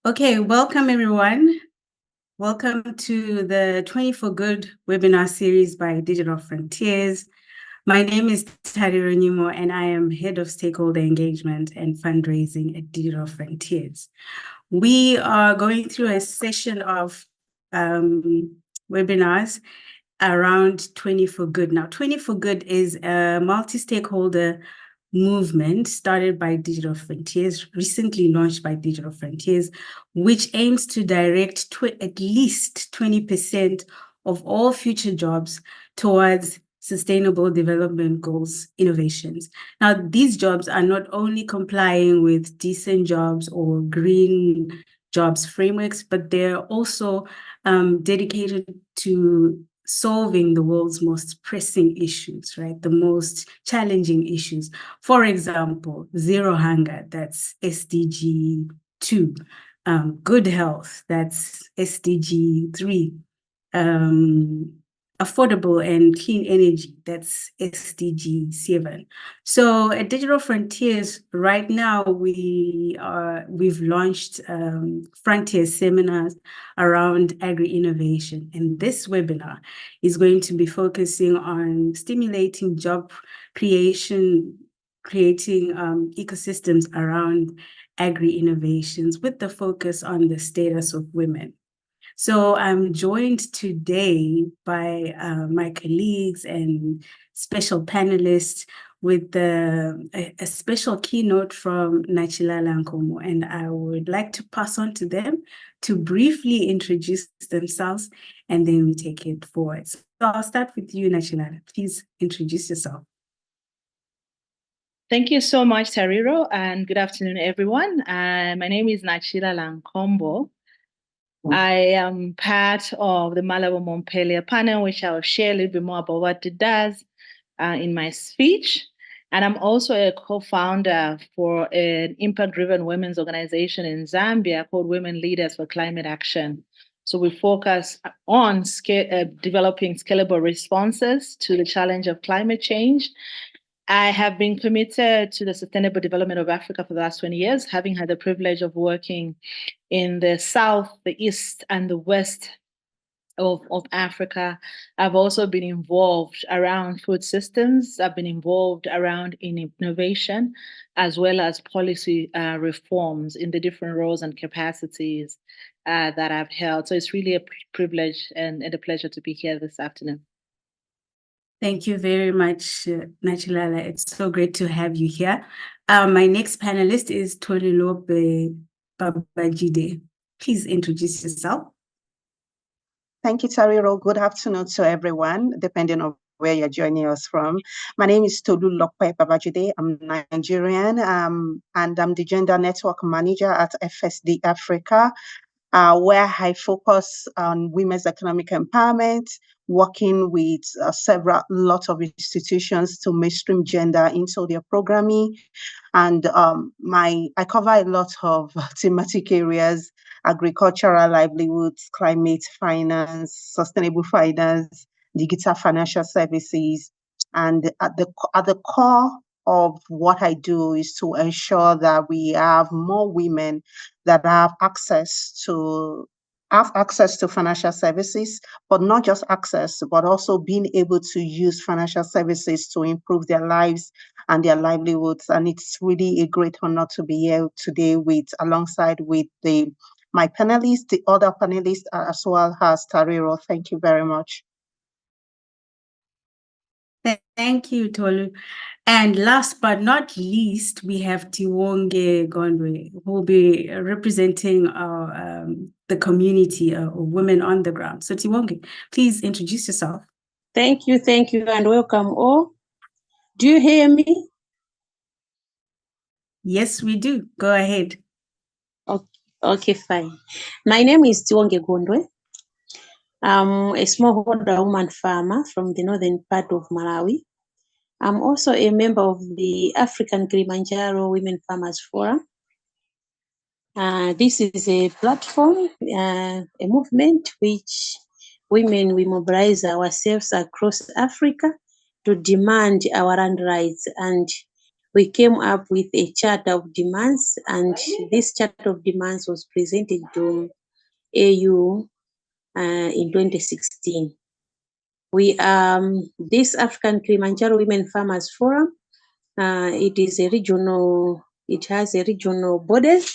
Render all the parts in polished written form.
Okay, welcome everyone. Welcome to the 24Good webinar series by Digital Frontiers. My name is Tariro, Nyimo, and I am Head of Stakeholder Engagement and Fundraising at Digital Frontiers. We are going through a session of webinars around 24Good. Now, 24Good is a multi-stakeholder movement started by Digital Frontiers, recently launched by Digital Frontiers, which aims to direct at least 20% of all future jobs towards Sustainable Development Goals innovations. Now, these jobs are not only complying with decent jobs or green jobs frameworks, but they're also dedicated to solving the world's most pressing issues, right? The most challenging issues. For example, zero hunger, that's SDG 2. Good health, that's SDG 3. Affordable and clean energy, that's SDG 7. So at Digital Frontiers, right now we've launched Frontier seminars around agri-innovation, and this webinar is going to be focusing on stimulating job creation, creating ecosystems around agri-innovations with the focus on the status of women. So I'm joined today by my colleagues and special panelists with a special keynote from Nachilala and Nkombo, and I would like to pass on to them to briefly introduce themselves, and then we take it forward. So I'll start with you, Nachilala. Please introduce yourself. Thank you so much, Tariro, and good afternoon, everyone. My name is Nachilala Nkombo. I am part of the Malabo Montpellier panel, which I'll share a little bit more about what it does in my speech. And I'm also a co-founder for an impact-driven women's organization in Zambia called Women Leaders for Climate Action. So we focus on developing scalable responses to the challenge of climate change. I have been committed to the sustainable development of Africa for the last 20 years, having had the privilege of working in the South, the East, and the West of Africa. I've also been involved around food systems. I've been involved around innovation, as well as policy reforms in the different roles and capacities that I've held. So it's really a privilege and a pleasure to be here this afternoon. Thank you very much, Nachilala. It's so great to have you here. My next panelist is Tolulope Babajide. Please introduce yourself. Thank you, Tariro. Good afternoon to everyone, depending on where you're joining us from. My name is Tolulope Babajide. I'm Nigerian, and I'm the Gender Network Manager at FSD Africa, where I focus on women's economic empowerment, working with lot of institutions to mainstream gender into their programming. And I cover a lot of thematic areas: agricultural livelihoods, climate finance, sustainable finance, digital financial services. And at the core of what I do is to ensure that we have more women that have access to financial services, but not just access, but also being able to use financial services to improve their lives and their livelihoods. And it's really a great honor to be here today alongside with my panelists, the other panelists, as well as Tariro. Thank you very much. Thank you, Tolu. And last but not least, we have Tiwonge Gondwe, who will be representing our, the community of women on the ground. So Tiwonge, please introduce yourself. Thank you, and welcome all. Do you hear me? Yes, we do. Go ahead. Okay, fine. My name is Tiwonge Gondwe. I'm a smallholder woman farmer from the northern part of Malawi. I'm also a member of the African Kilimanjaro Women Farmers Forum. This is a platform, a movement which women, we mobilize ourselves across Africa to demand our land rights. And we came up with a chart of demands, and this chart of demands was presented to AU in 2016. We this African Kilimanjaro Women Farmers Forum. It has a regional borders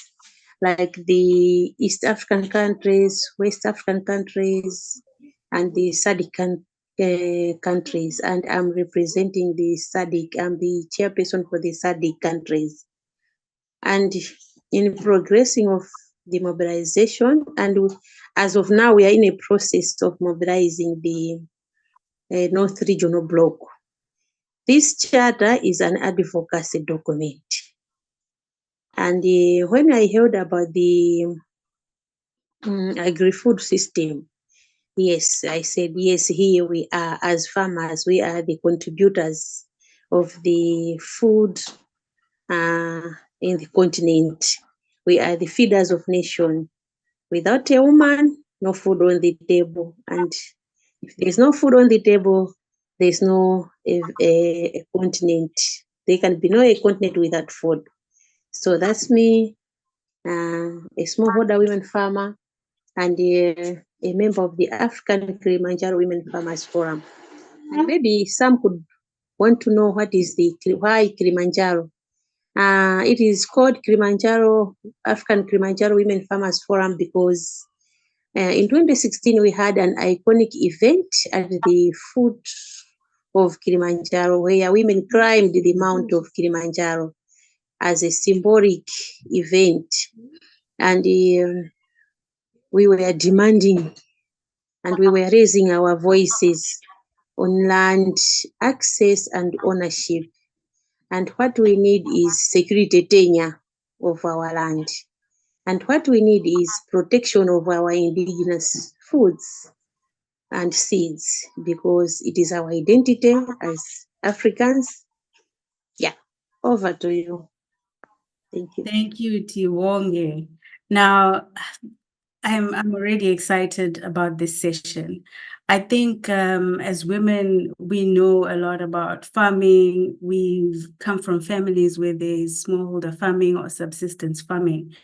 like the East African countries, West African countries, and the SADC countries. And I'm representing the SADC. I'm the chairperson for the SADC countries. And in progressing of the mobilization, and as of now, we are in a process of mobilizing the North Regional Bloc. This charter is an advocacy document. And when I heard about the Agrifood system, yes, I said, yes, here we are as farmers, we are the contributors of the food in the continent. We are the feeders of nation. Without a woman, no food on the table. And if there's no food on the table, there's no a continent. There can be no a continent without food. So that's me, a smallholder women farmer, and a member of the African Kilimanjaro Women Farmers Forum. And maybe some could want to know what is why Kilimanjaro. It is called African Kilimanjaro Women Farmers Forum because in 2016 we had an iconic event at the foot of Kilimanjaro where women climbed the mount of Kilimanjaro as a symbolic event, and we were demanding and we were raising our voices on land access and ownership. And what we need is security tenure of our land. And what we need is protection of our indigenous foods and seeds because it is our identity as Africans. Yeah, over to you. Thank you. Thank you, Tiwonge. Now, I'm already excited about this session. I think as women, we know a lot about farming. We've come from families where there's smallholder farming or subsistence farming.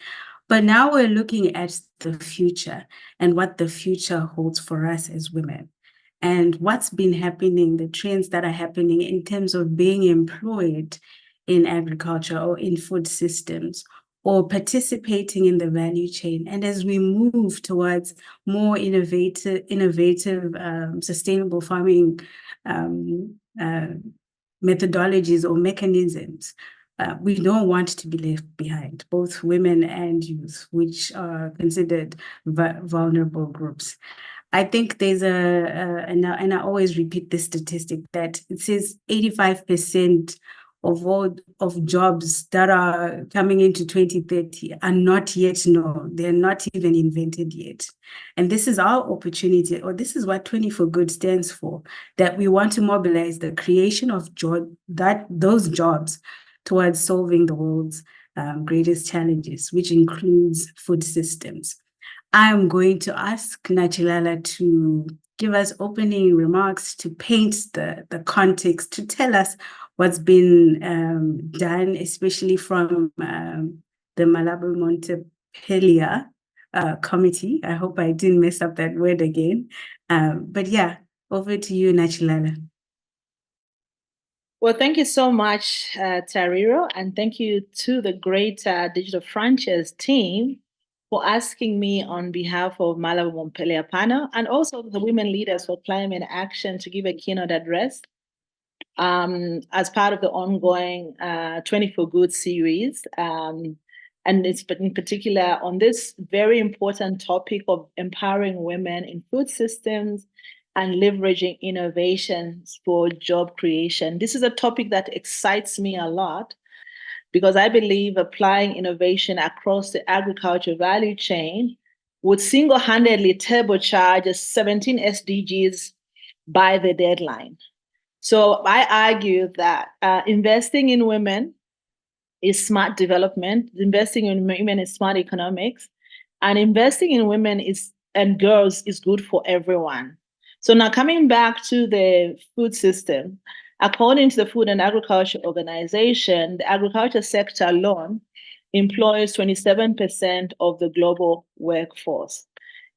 But now we're looking at the future and what the future holds for us as women. And what's been happening, the trends that are happening in terms of being employed in agriculture or in food systems, or participating in the value chain. And as we move towards more innovative, sustainable farming methodologies or mechanisms, we don't want to be left behind, both women and youth, which are considered vulnerable groups. I think there's and I always repeat this statistic that it says 85% of all of jobs that are coming into 2030 are not yet known. They're not even invented yet. And this is our opportunity, or this is what 24Good stands for, that we want to mobilize the creation of those jobs towards solving the world's greatest challenges, which includes food systems. I am going to ask Nachilala to give us opening remarks, to paint the context, to tell us what's been done, especially from the Malabo Montpellier committee. I hope I didn't mess up that word again. But yeah, over to you, Nachilala. Well, thank you so much, Tariro, and thank you to the great Digital Frontiers team for asking me on behalf of Malabo Montpellier panel and also the women leaders for climate action to give a keynote address as part of the ongoing 24Good series. And it's in particular on this very important topic of empowering women in food systems and leveraging innovations for job creation. This is a topic that excites me a lot because I believe applying innovation across the agriculture value chain would single-handedly turbocharge 17 SDGs by the deadline. So I argue that investing in women is smart development, investing in women is smart economics, and investing in women and girls is good for everyone. So now coming back to the food system, according to the Food and Agriculture Organization, the agriculture sector alone employs 27% of the global workforce.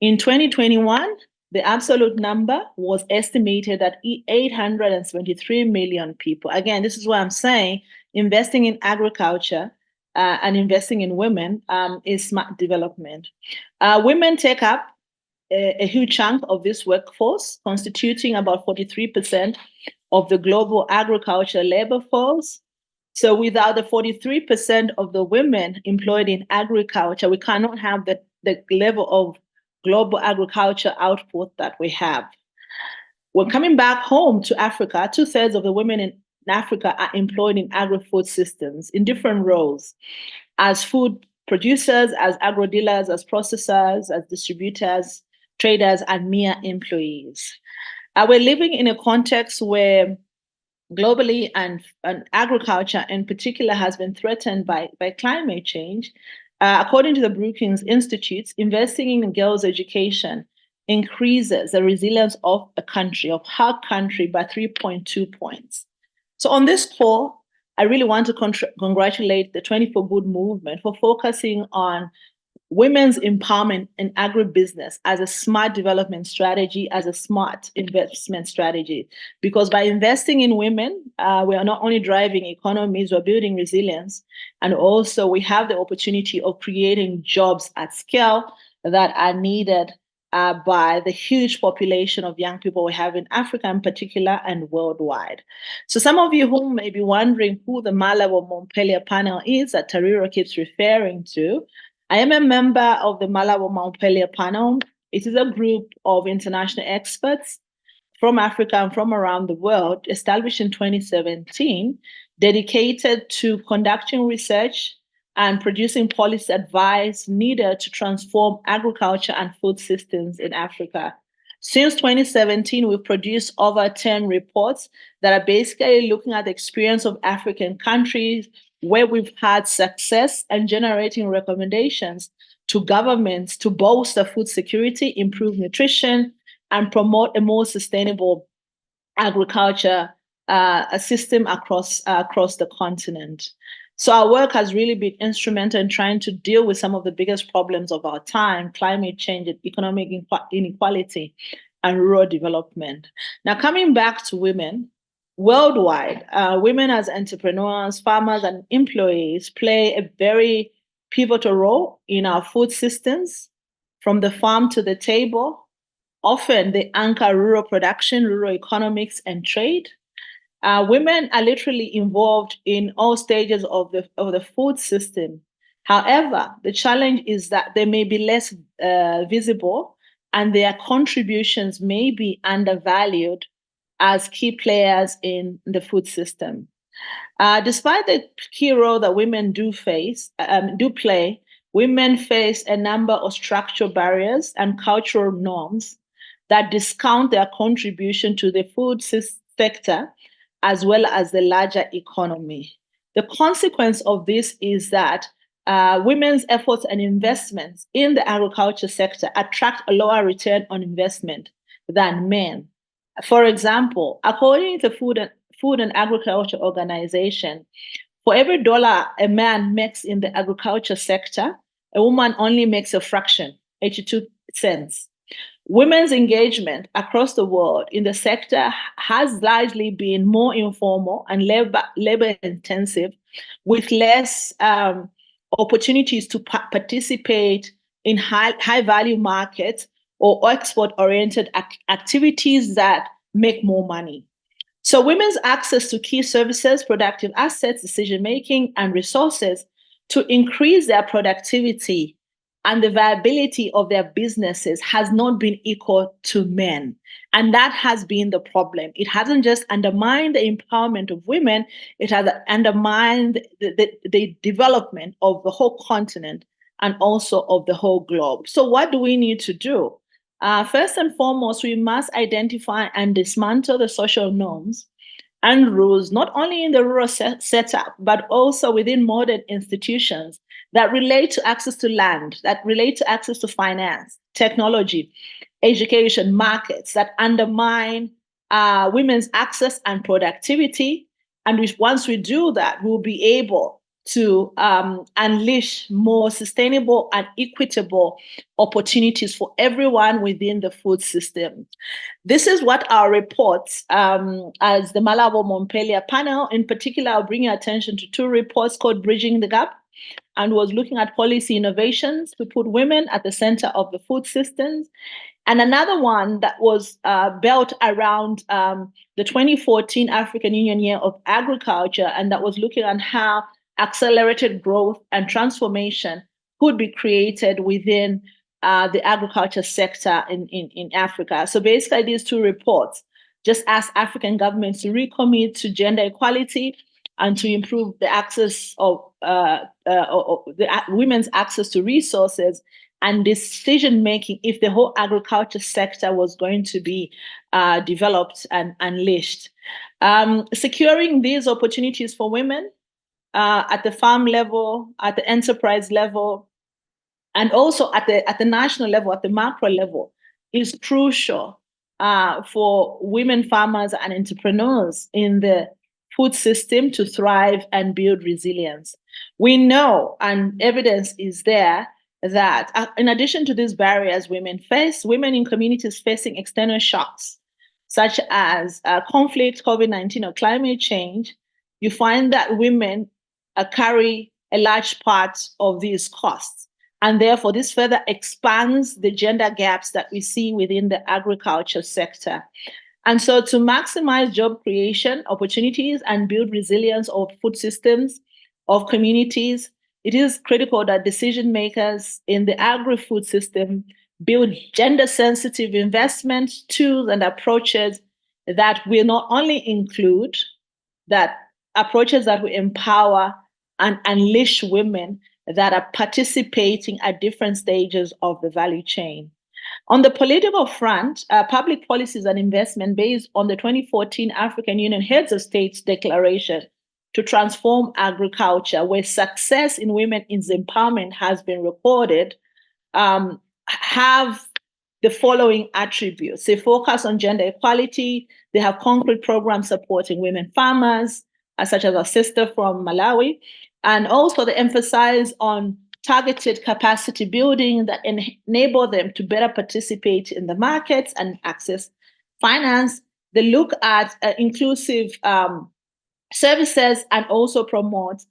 In 2021, the absolute number was estimated at 873 million people. Again, this is what I'm saying, investing in agriculture and investing in women is smart development. Women take up a huge chunk of this workforce, constituting about 43% of the global agriculture labor force. So without the 43% of the women employed in agriculture, we cannot have the level of global agriculture output that we have. When coming back home to Africa, 2/3 of the women in Africa are employed in agri-food systems in different roles, as food producers, as agro-dealers, as processors, as distributors, traders, and mere employees. We're living in a context where globally and agriculture in particular has been threatened by climate change. According to the Brookings Institute, investing in girls' education increases the resilience of a country, of her country, by 3.2 points. So on this call, I really want to congratulate the 24Good movement for focusing on women's empowerment in agribusiness as a smart development strategy, as a smart investment strategy. Because by investing in women, we are not only driving economies, we're building resilience, and also we have the opportunity of creating jobs at scale that are needed by the huge population of young people we have in Africa in particular and worldwide. So some of you who may be wondering who the Malabo Montpellier panel is that Tariro keeps referring to, I am a member of the Malabo Montpellier panel. It is a group of international experts from Africa and from around the world, established in 2017, dedicated to conducting research and producing policy advice needed to transform agriculture and food systems in Africa. Since 2017, we've produced over 10 reports that are basically looking at the experience of African countries where we've had success and generating recommendations to governments to bolster food security, improve nutrition, and promote a more sustainable agriculture system across the continent. So our work has really been instrumental in trying to deal with some of the biggest problems of our time: climate change, economic inequality, and rural development. Now, coming back to women, worldwide, women as entrepreneurs, farmers, and employees play a very pivotal role in our food systems, from the farm to the table. Often they anchor rural production, rural economics, and trade. Women are literally involved in all stages of the food system. However, the challenge is that they may be less visible and their contributions may be undervalued as key players in the food system. Despite the key role that women do play, women face a number of structural barriers and cultural norms that discount their contribution to the food sector as well as the larger economy. The consequence of this is that women's efforts and investments in the agriculture sector attract a lower return on investment than men. For example, according to the Food and Agriculture Organization, for every dollar a man makes in the agriculture sector, a woman only makes a fraction, 82 cents. Women's engagement across the world in the sector has largely been more informal and labor intensive, with less opportunities to participate in high value markets or export-oriented activities that make more money. So women's access to key services, productive assets, decision-making, and resources to increase their productivity and the viability of their businesses has not been equal to men. And that has been the problem. It hasn't just undermined the empowerment of women, it has undermined the development of the whole continent and also of the whole globe. So what do we need to do? First and foremost, we must identify and dismantle the social norms and rules, not only in the rural setup, but also within modern institutions that relate to access to land, that relate to access to finance, technology, education, markets that undermine women's access and productivity. And once we do that, we'll be able to unleash more sustainable and equitable opportunities for everyone within the food system. This is what our reports, as the Malabo Montpellier panel, in particular, I'll bring your attention to 2 reports called Bridging the Gap, and was looking at policy innovations to put women at the center of the food systems. And another one that was built around the 2014 African Union Year of Agriculture, and that was looking at how accelerated growth and transformation could be created within the agriculture sector in Africa. So basically, these 2 reports just ask African governments to recommit to gender equality and to improve the access of women's access to resources and decision-making if the whole agriculture sector was going to be developed and unleashed. Securing these opportunities for women at the farm level, at the enterprise level, and also at the national level, at the macro level, is crucial for women farmers and entrepreneurs in the food system to thrive and build resilience. We know, and evidence is there, that in addition to these barriers women face, women in communities facing external shocks, such as conflict, COVID-19, or climate change, you find that women carry a large part of these costs. And therefore, this further expands the gender gaps that we see within the agriculture sector. And so to maximize job creation opportunities and build resilience of food systems, of communities, it is critical that decision makers in the agri-food system build gender-sensitive investment tools and approaches that will not only include that approaches that will empower and unleash women that are participating at different stages of the value chain. On the political front, public policies and investment based on the 2014 African Union Heads of States Declaration to transform agriculture, where success in women's empowerment has been recorded, have the following attributes. They focus on gender equality. They have concrete programs supporting women farmers, such as our sister from Malawi. And also they emphasize on targeted capacity building that enable them to better participate in the markets and access finance. They look at inclusive services and also promote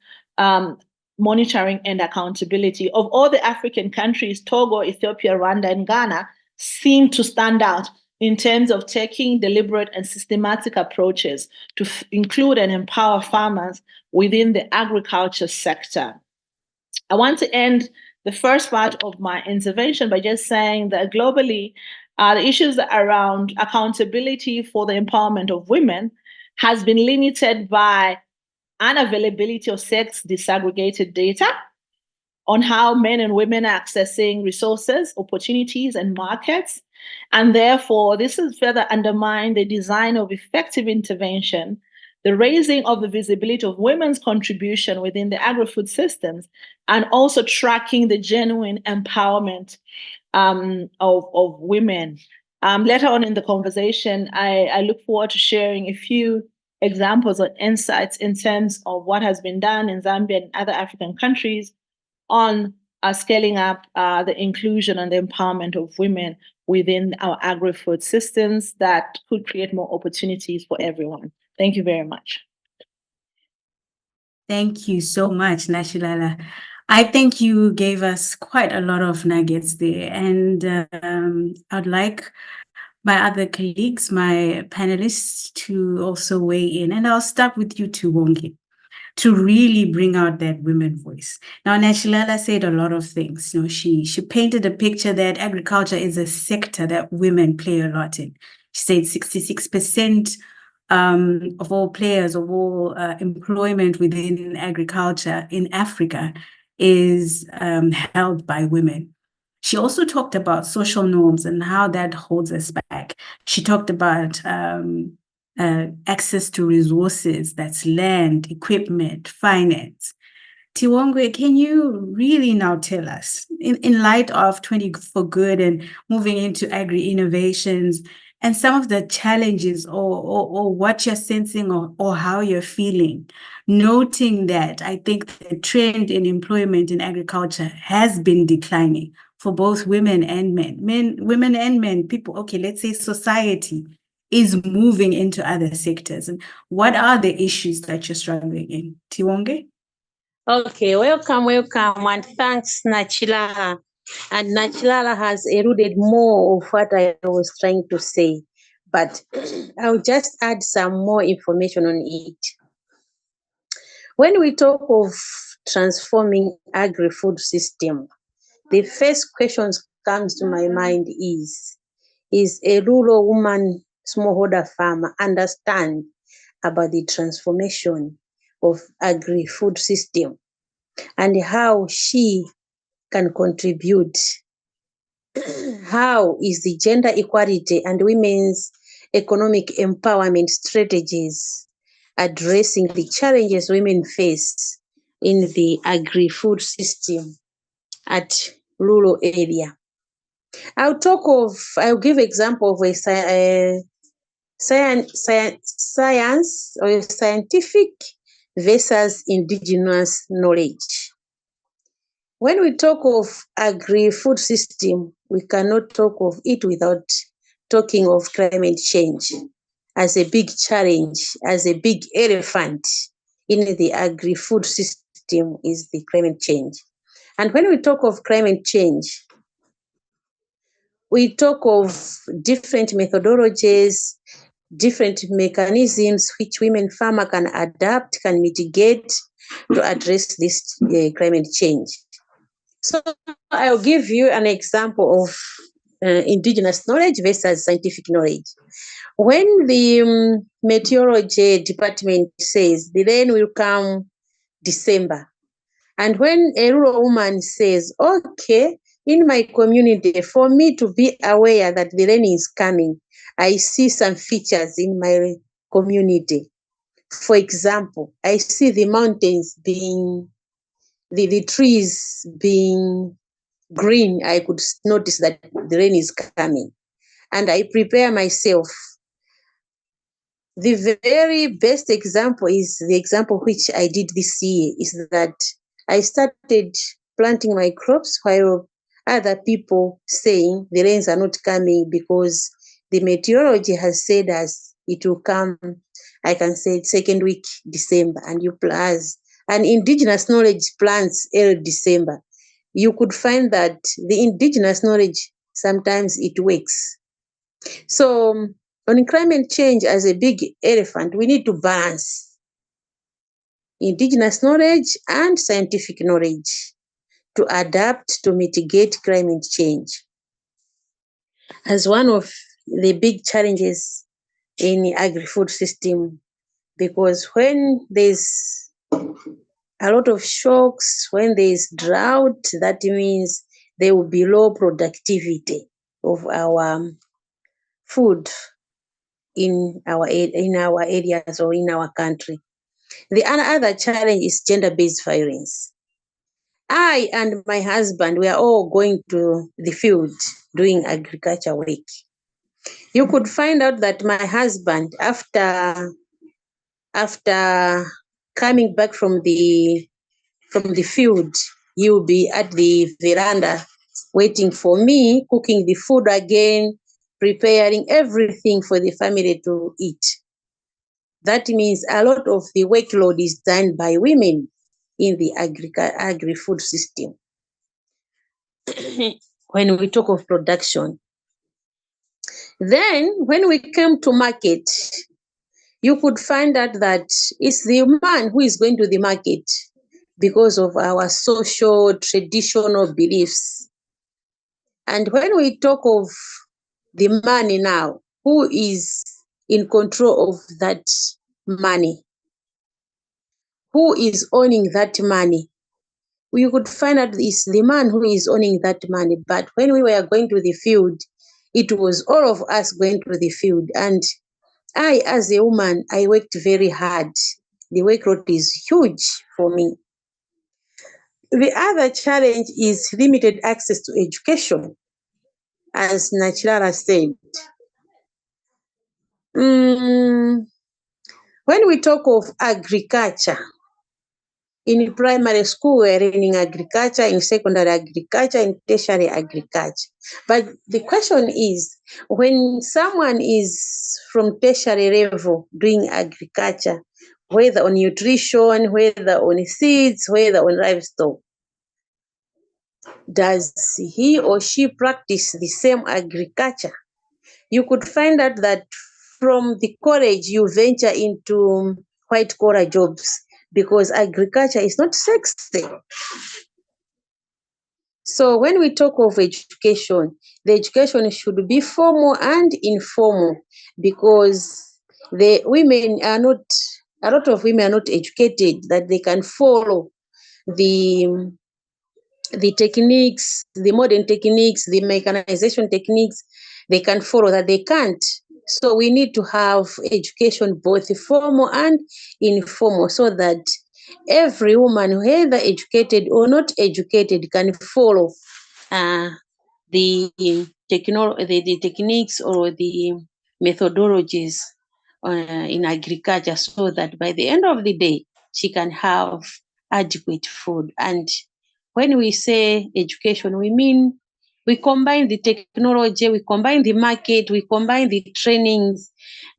monitoring and accountability. Of all the African countries, Togo, Ethiopia, Rwanda, and Ghana seem to stand out in terms of taking deliberate and systematic approaches to include and empower farmers within the agriculture sector. I want to end the first part of my intervention by just saying that globally, the issues around accountability for the empowerment of women has been limited by unavailability of sex disaggregated data on how men and women are accessing resources, opportunities, and markets. And therefore, this has further undermined the design of effective intervention, the raising of the visibility of women's contribution within the agri-food systems, and also tracking the genuine empowerment of women. Later on in the conversation, I look forward to sharing a few examples or insights in terms of what has been done in Zambia and other African countries on scaling up the inclusion and the empowerment of women within our agri-food systems that could create more opportunities for everyone. Thank you very much. Thank you so much, Nachilala. I think you gave us quite a lot of nuggets there, and I'd like my other colleagues, my panelists, to also weigh in. And I'll start with you, Tiwonge, to really bring out that women voice. Now, Nachilala said a lot of things. You know, she painted a picture that agriculture is a sector that women play a lot in. She said 66% of all players, of all employment within agriculture in Africa is held by women. She also talked about social norms and how that holds us back. She talked about access to resources, that's land, equipment, finance. Tiwonge, can you really now tell us, in light of 20 for Good and moving into agri-innovations and some of the challenges or what you're sensing or how you're feeling, noting that I think the trend in employment in agriculture has been declining for both women and men. Women and men, people, okay, let's say society is moving into other sectors. And what are the issues that you're struggling in? Tiwonge? Okay, welcome, and thanks, Nachilala. And Nachilala has alluded more of what I was trying to say, but I'll just add some more information on it. When we talk of transforming agri-food system, the first question comes to my mind is a rural woman, smallholder farmer understand about the transformation of agri-food system and how she can contribute? How is the gender equality and women's economic empowerment strategies addressing the challenges women face in the agri-food system at rural area? I'll give example of a science or scientific versus indigenous knowledge. When we talk of agri-food system, we cannot talk of it without talking of climate change as a big challenge, as a big elephant in the agri-food system is the climate change. And when we talk of climate change, we talk of different methodologies, different mechanisms which women farmer can adapt, can mitigate to address this climate change. So I'll give you an example of indigenous knowledge versus scientific knowledge. When the meteorology department says the rain will come December, and when a rural woman says, okay, in my community, for me to be aware that the rain is coming, I see some features in my community. For example, I see the mountains being, the trees being green. I could notice that the rain is coming. And I prepare myself. The very best example is the example which I did this year, is that I started planting my crops while other people saying the rains are not coming because the meteorology has said as it will come, I can say second week December, and you plant. And indigenous knowledge plants early December. You could find that the indigenous knowledge, sometimes it works. So on climate change as a big elephant, we need to balance indigenous knowledge and scientific knowledge to adapt to mitigate climate change. As one of the big challenges in the agri-food system, because when there's a lot of shocks, when there's drought, that means there will be low productivity of our food in our areas or in our country. The other challenge is gender-based violence. I and my husband, we are all going to the field doing agriculture work. You could find out that my husband, after coming back from the field, he will be at the veranda waiting for me, cooking the food again, preparing everything for the family to eat. That means a lot of the workload is done by women in the agri-food system. When we talk of production, then when we come to market, you could find out that it's the man who is going to the market because of our social, traditional beliefs. And when we talk of the money now, who is in control of that money? Who is owning that money? We could find out it's the man who is owning that money. But when we were going to the field, it was all of us going to the field. And I, as a woman, I worked very hard. The workload is huge for me. the other challenge is limited access to education, as Nachilala said. When we talk of agriculture, in primary school, we're learning agriculture, in secondary agriculture, in tertiary agriculture. But the question is, when someone is from tertiary level doing agriculture, whether on nutrition, whether on seeds, whether on livestock, does he or she practice the same agriculture? You could find out that from the college you venture into white collar jobs because agriculture is not sexy. So when we talk of education, the education should be formal and informal because the women are not, a lot of women are not educated that they can follow the techniques, the modern techniques, the mechanization techniques, they can follow that they can't. So we need to have education, both formal and informal, so that every woman, whether educated or not educated, can follow the techniques or the methodologies in agriculture, so that by the end of the day, she can have adequate food. And when we say education, we mean we combine the technology, we combine the market, we combine the trainings,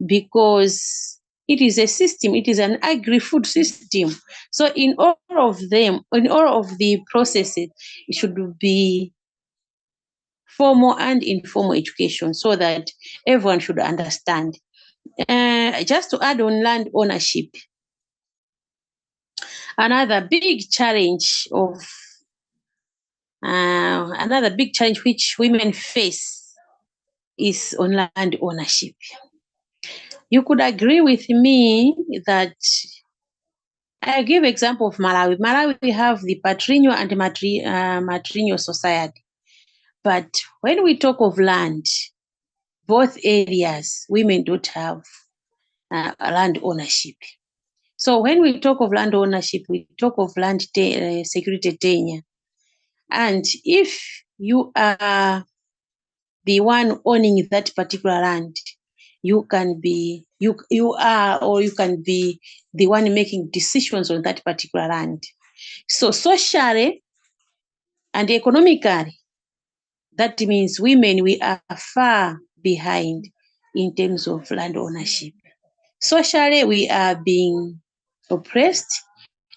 because it is a system, it is an agri-food system. So in all of them, in all of the processes, it should be formal and informal education so that everyone should understand. Just to add on land ownership, another big challenge which women face is on land ownership. You could agree with me that I give example of Malawi. Malawi, we have the patrilineal and matrilineal society. But when we talk of land, both areas, women don't have land ownership. So when we talk of land ownership, we talk of land security tenure. And if you are the one owning that particular land, you can be the one making decisions on that particular land. So socially and economically, that means women, we are far behind in terms of land ownership. Socially, we are being oppressed.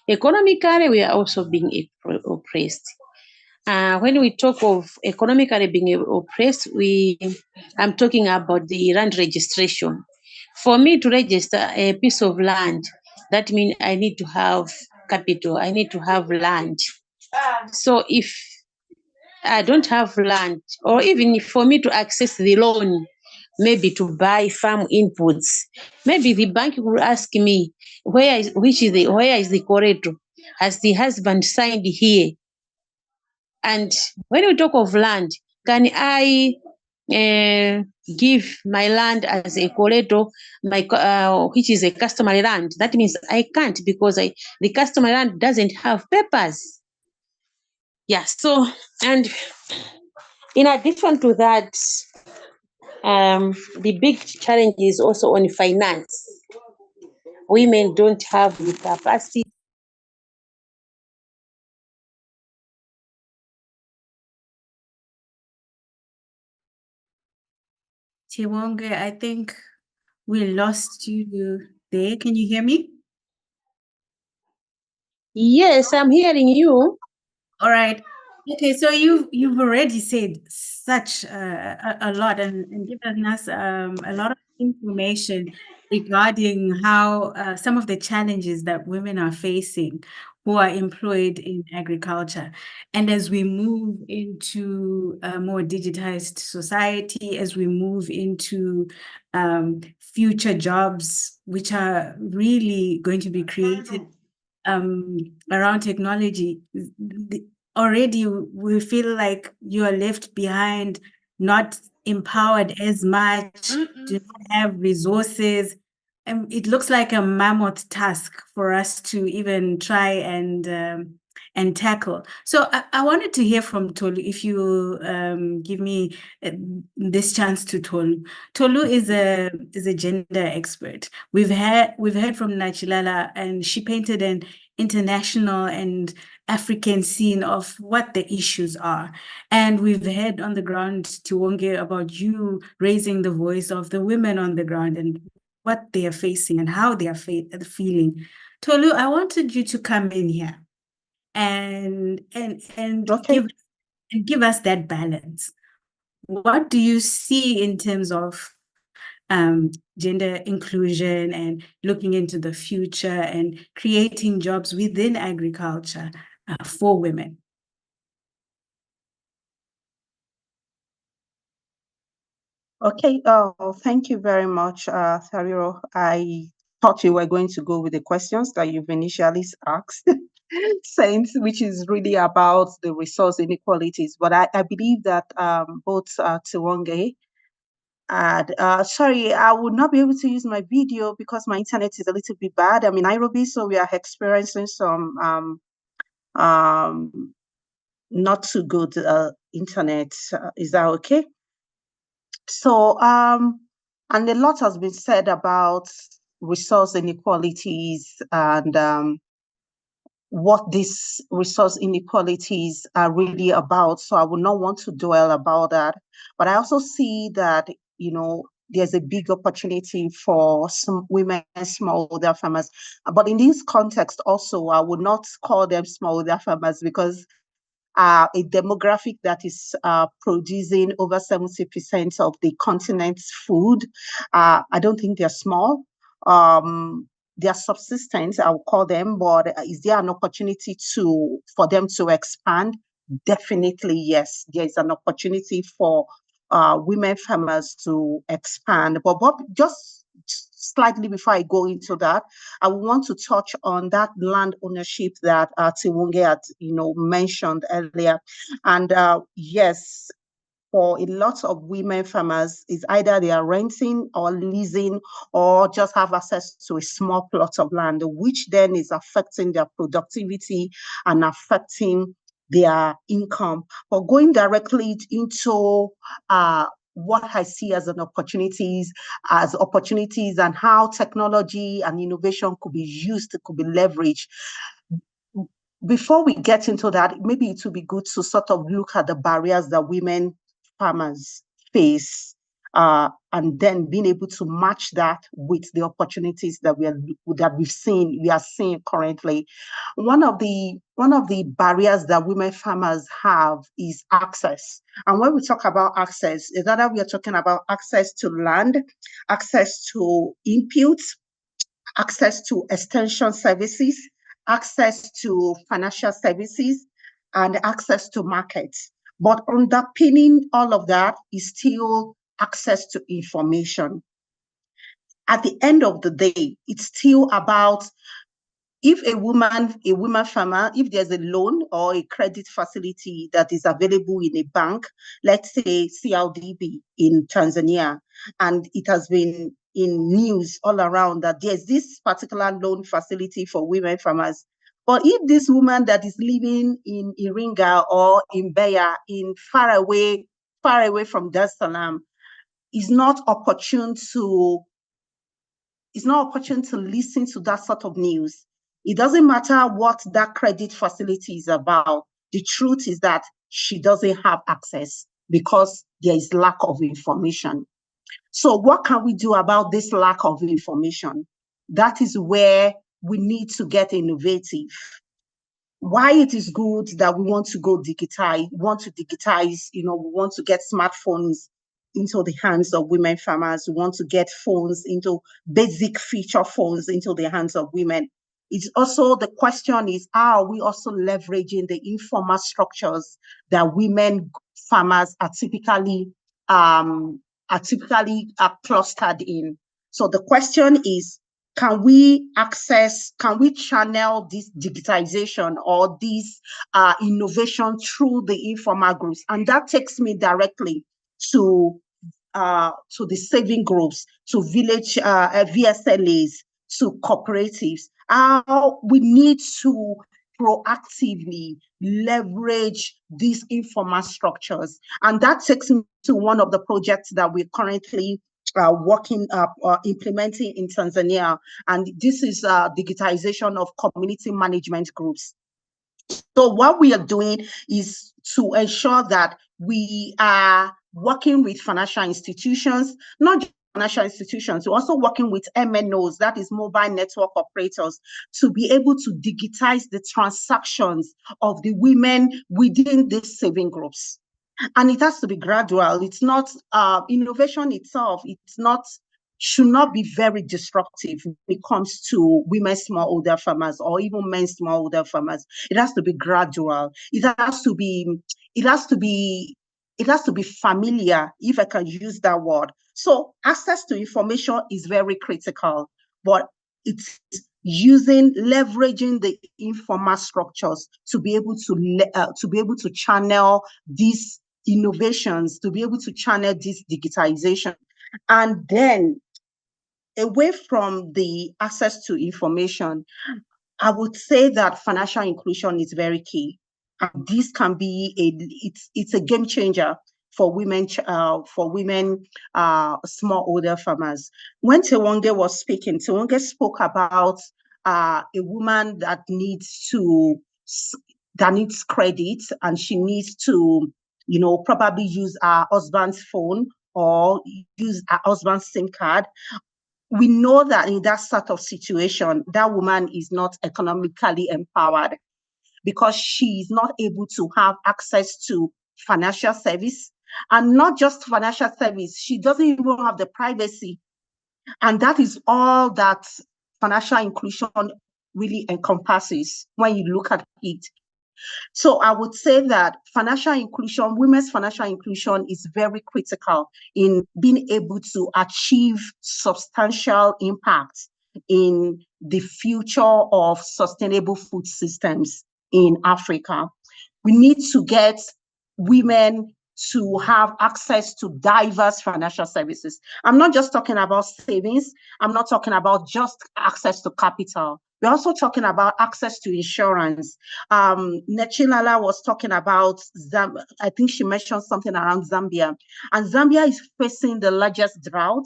Economically, we are also being oppressed. When we talk of economically being oppressed, I'm talking about the land registration. For me to register a piece of land, that means I need to have capital, I need to have land. So if I don't have land, or even for me to access the loan, maybe to buy farm inputs, maybe the bank will ask me, where is the corrector? Has the husband signed here? And when we talk of land, can I give my land as a corrector, which is a customary land? That means I can't, because the customary land doesn't have papers. Yeah, so, and in addition to that, the big challenge is also on finance. Women don't have the capacity. Tiwonge, I think we lost you there. Can you hear me? Yes, I'm hearing you. All right. Okay, so you've already said such a lot and given us a lot of information regarding how some of the challenges that women are facing who are employed in agriculture. And as we move into a more digitized society, as we move into future jobs, which are really going to be created around technology, already we feel like you are left behind, not empowered as much, do not have resources. And it looks like a mammoth task for us to even try and and tackle. So I wanted to hear from Tolu, if you give me this chance to Tolu. Tolu is a gender expert. We've heard from Nachilala, and she painted an international and African scene of what the issues are. And we've heard on the ground, Tiwonge, about you raising the voice of the women on the ground and what they are facing and how they are feeling. Tolu, I wanted you to come in here and Okay. give us that balance. What do you see in terms of gender inclusion and looking into the future and creating jobs within agriculture for women? Okay. Thank you very much, Tariro. I thought you were going to go with the questions that you've initially asked, which is really about the resource inequalities. But I believe that both Tiwonge and sorry, I would not be able to use my video because my internet is a little bit bad. I'm in Nairobi, so we are experiencing some not too good internet. Is that okay? So, and a lot has been said about resource inequalities and what these resource inequalities are really about. So I would not want to dwell about that. But I also see that, there's a big opportunity for some women, smallholder farmers. But in this context also, I would not call them smallholder farmers because a demographic that is producing over 70% of the continent's food. I don't think they're small. They're subsistence, I would call them, but is there an opportunity for them to expand? Definitely, yes. There is an opportunity for women farmers to expand. But just slightly before I go into that, I want to touch on that land ownership that Tiwonge had, mentioned earlier. And yes, for a lot of women farmers, it's either they are renting or leasing or just have access to a small plot of land, which then is affecting their productivity and affecting their income. But going directly into what I see as opportunities and how technology and innovation could be used, could be leveraged. Before we get into that, maybe it would be good to sort of look at the barriers that women farmers face, and then being able to match that with the opportunities that we are seeing currently. One of the barriers that women farmers have is access. And when we talk about access, is that we are talking about access to land, access to inputs, access to extension services, access to financial services, and access to markets. But underpinning all of that is still access to information. At the end of the day, it's still about if a woman farmer, if there's a loan or a credit facility that is available in a bank, let's say CLDB in Tanzania, and it has been in news all around that there's this particular loan facility for women farmers. But if this woman that is living in Iringa or in Beya, far away from Dar es Salaam, is not opportune to listen to that sort of news. It doesn't matter what that credit facility is about. The truth is that she doesn't have access because there is lack of information. So what can we do about this lack of information? That is where we need to get innovative. Why it is good that we want to digitize, we want to get smartphones into the hands of women farmers. We want to get basic feature phones into the hands of women. It's also, the question is, how are we also leveraging the informal structures that women farmers are typically clustered in? So the question is, can we channel this digitization or this innovation through the informal groups? And that takes me directly to the saving groups, to village VSLAs, to cooperatives. We need to proactively leverage these informal structures. And that takes me to one of the projects that we're currently implementing in Tanzania. And this is digitization of community management groups. So what we are doing is to ensure that we are working with financial institutions, not just financial institutions, we're also working with MNOs, that is mobile network operators, to be able to digitize the transactions of the women within these saving groups. And it has to be gradual. It's not innovation itself. Should not be very disruptive when it comes to women smallholder farmers or even men smallholder farmers. It has to be gradual. It has to be familiar, if I can use that word. So access to information is very critical, but it's leveraging the informal structures to be able to channel these innovations, to be able to channel this digitization. And then away from the access to information, I would say that financial inclusion is very key. And this can be it's a game changer for women smallholder farmers. When Tiwonge was speaking, Tiwonge spoke about a woman that needs credit, and she needs to, probably use her husband's phone or use her husband's SIM card. We know that in that sort of situation, that woman is not economically empowered because she is not able to have access to financial service, and not just financial service, she doesn't even have the privacy. And that is all that financial inclusion really encompasses when you look at it. So I would say that women's financial inclusion is very critical in being able to achieve substantial impact in the future of sustainable food systems in Africa. We need to get women to have access to diverse financial services. I'm not just talking about savings. I'm not talking about just access to capital. We're also talking about access to insurance. Nachilala was talking about, I think she mentioned something around Zambia. And Zambia is facing the largest drought.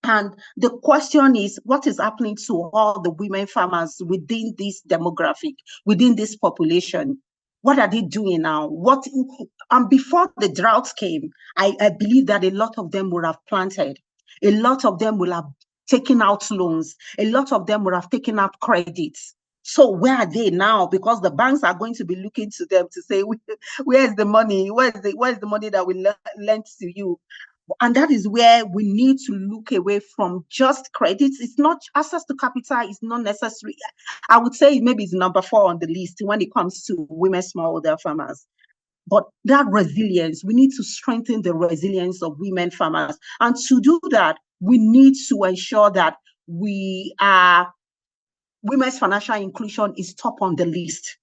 And the question is, what is happening to all the women farmers within this demographic, within this population? What are they doing now? Before the drought came, I believe that a lot of them would have planted. A lot of them will have taken out loans. A lot of them would have taken out credits. So where are they now? Because the banks are going to be looking to them to say, where's the money? Where's the money that we lent to you? And that is where we need to look away from just credits. It's not access to capital is not necessary. I would say maybe it's number 4 on the list when it comes to women smallholder farmers. But that resilience, we need to strengthen the resilience of women farmers. And to do that, we need to ensure that women's financial inclusion is top on the list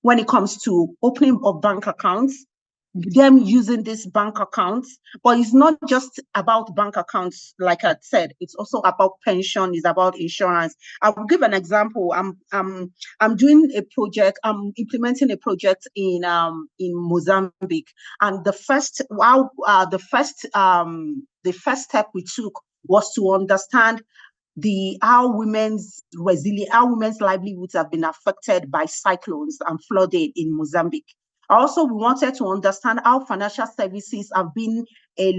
when it comes to opening of bank accounts, them using these bank accounts. But it's not just about bank accounts, like I said, it's also about pension, it's about insurance. I will give an example. I'm doing a project, I'm implementing a project in Mozambique. And the first step we took was to understand how women's livelihoods have been affected by cyclones and flooding in Mozambique. Also, we wanted to understand how financial services have been a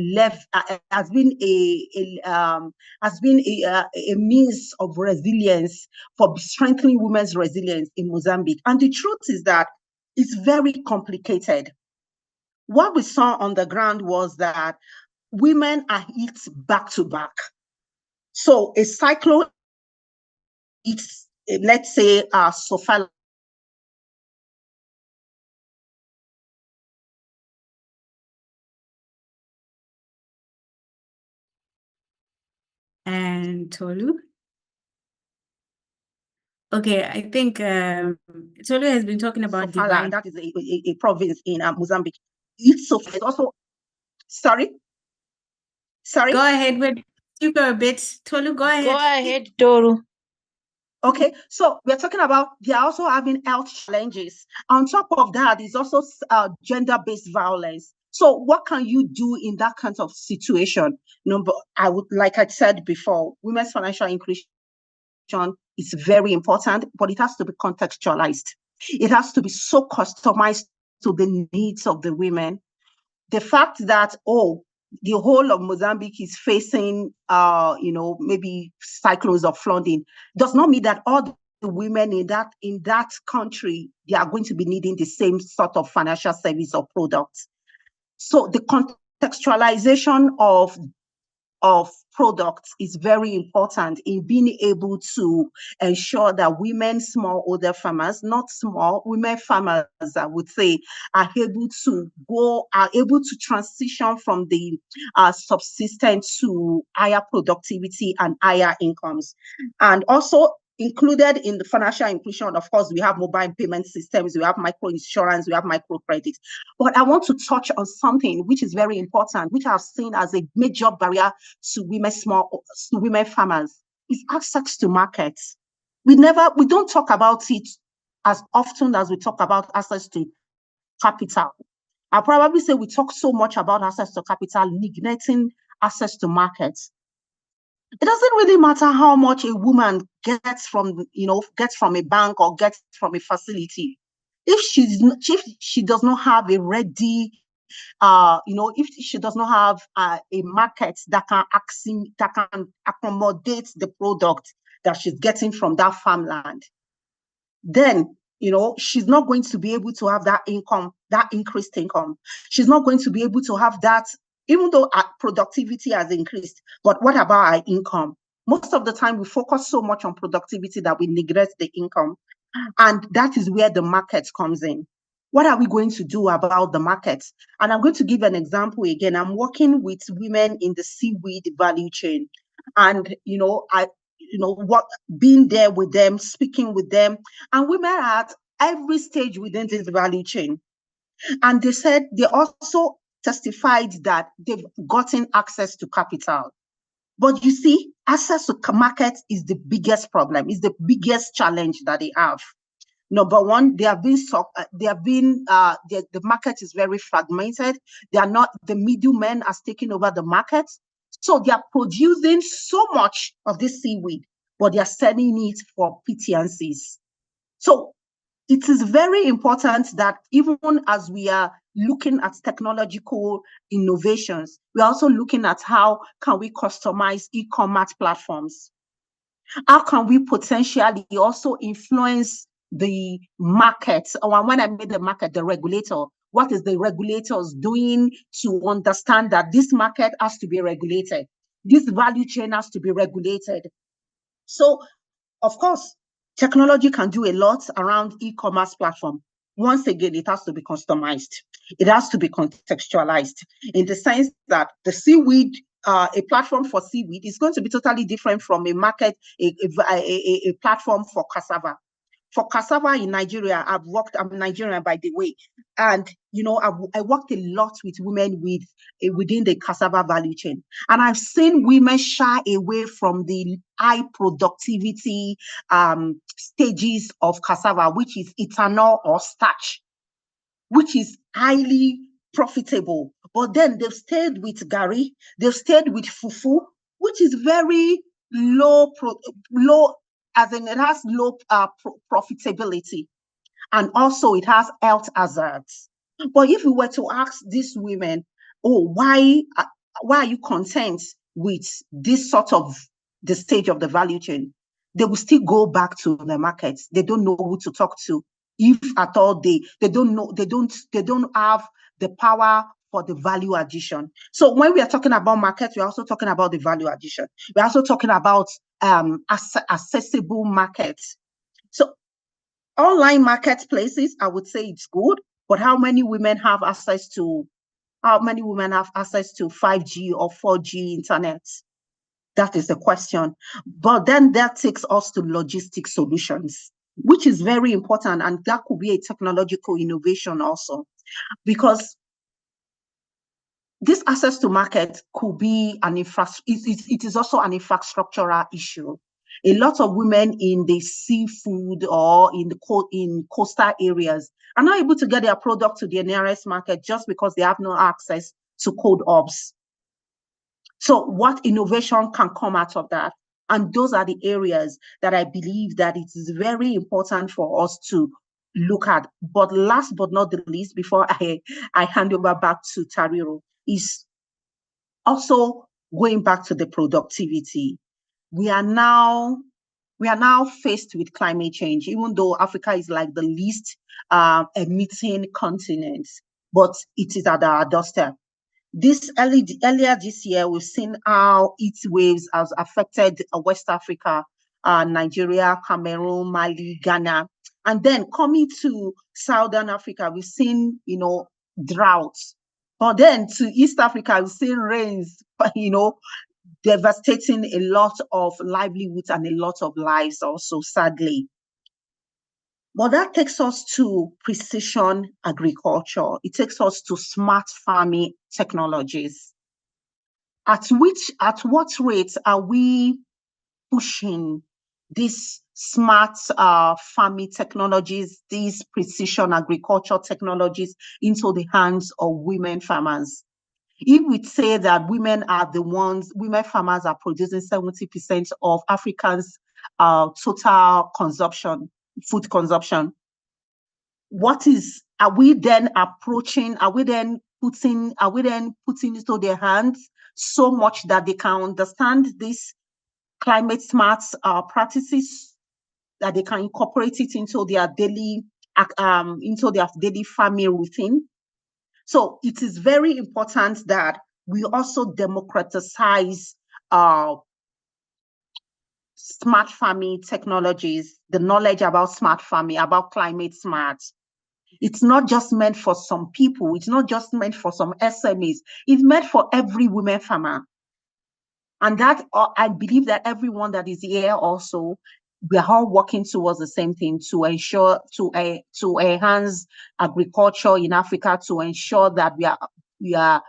means of resilience for strengthening women's resilience in Mozambique. And the truth is that it's very complicated. What we saw on the ground was that women are hit back to back. So a cyclone, let's say, Sofala. And Tolu? Okay, I think Tolu has been talking about Sofala, that is a province in Mozambique. It's also, sorry? Go ahead, you go a bit. Tolu, go ahead. Go ahead, Toru. Okay, so we're talking about they're also having health challenges. On top of that, is also gender-based violence. So what can you do in that kind of situation? Number, I would, like I said before, women's financial inclusion is very important, but it has to be contextualized. It has to be so customized to the needs of the women. The fact that, oh, the whole of Mozambique is facing, maybe cyclones or flooding, does not mean that all the women in that country, they are going to be needing the same sort of financial service or products. So the contextualization of products is very important in being able to ensure that women, smallholder farmers, not small, women farmers, I would say, are able to transition from the subsistence to higher productivity and higher incomes. And also, included in the financial inclusion, of course, we have mobile payment systems, we have micro insurance, we have microcredit. But I want to touch on something which is very important, which I've seen as a major barrier to women farmers, is access to markets. We don't talk about it as often as we talk about access to capital. I'll probably say we talk so much about access to capital, neglecting access to markets. It doesn't really matter how much a woman gets from a bank or gets from a facility. If she does not have a ready, if she does not have a market that can accommodate the product that she's getting from that farmland, then she's not going to be able to have that income, that increased income. She's not going to be able to have that, even though productivity has increased. But what about our income? Most of the time, we focus so much on productivity that we neglect the income. And that is where the market comes in. What are we going to do about the market? And I'm going to give an example again. I'm working with women in the seaweed value chain. And, being there with them, speaking with them, and women are at every stage within this value chain. And they said they also testified that they've gotten access to capital. But you see, access to market is the biggest problem, is the biggest challenge that they have. Number one, the market is very fragmented. The middlemen are taking over the market. So they are producing so much of this seaweed, but they are selling it for PTNCs. So it is very important that even as we are looking at technological innovations, we're also looking at how can we customize e-commerce platforms. How can we potentially also influence the market? Or when I made the market, the regulator, what is the regulators doing to understand that this market has to be regulated? This value chain has to be regulated. So, of course, technology can do a lot around e-commerce platform. Once again, it has to be customized. It has to be contextualized in the sense that the seaweed, a platform for seaweed is going to be totally different from a market, a platform for cassava. For cassava in Nigeria, I'm Nigerian, by the way, and I worked a lot with women within the cassava value chain, and I've seen women shy away from the high productivity stages of cassava, which is ethanol or starch, which is highly profitable. But then they've stayed with gari, they've stayed with fufu, which is very low, as in it has low profitability. And also it has health hazards. But if we were to ask these women, why are you content with this sort of the stage of the value chain? They will still go back to the markets. They don't know who to talk to. If at all they don't know, they don't have the power for the value addition. So when we are talking about markets, we're also talking about the value addition. We're also talking about accessible markets. So online marketplaces, I would say it's good, but how many women have access to 5G or 4G internet? That is the question. But then that takes us to logistic solutions, which is very important. And that could be a technological innovation also, because this access to market could be it is also an infrastructural issue. A lot of women in the seafood or in coastal areas are not able to get their product to their nearest market just because they have no access to cold hubs. So what innovation can come out of that? And those are the areas that I believe that it is very important for us to look at. But last but not the least, before I hand over back to Tariro, is also going back to the productivity. We are now faced with climate change, even though Africa is like the least emitting continent, but it is at our doorstep. Earlier this year, we've seen how heat waves has affected West Africa, Nigeria, Cameroon, Mali, Ghana, and then coming to Southern Africa, we've seen, droughts. But then to East Africa, we've seen rains, devastating a lot of livelihoods and a lot of lives also, sadly. But that takes us to precision agriculture. It takes us to smart farming technologies. At what rate are we pushing these smart farming technologies, these precision agriculture technologies into the hands of women farmers? If we say that women farmers are producing 70% of Africans' total food consumption, are we then putting into their hands so much that they can understand these climate smart practices, that they can incorporate it into their daily farming routine? So it is very important that we also democratize smart farming technologies, the knowledge about smart farming, about climate smart. It's not just meant for some people. It's not just meant for some SMEs. It's meant for every woman farmer. And that I believe that everyone that is here also, we are all working towards the same thing, to ensure to enhance agriculture in Africa, to ensure that we are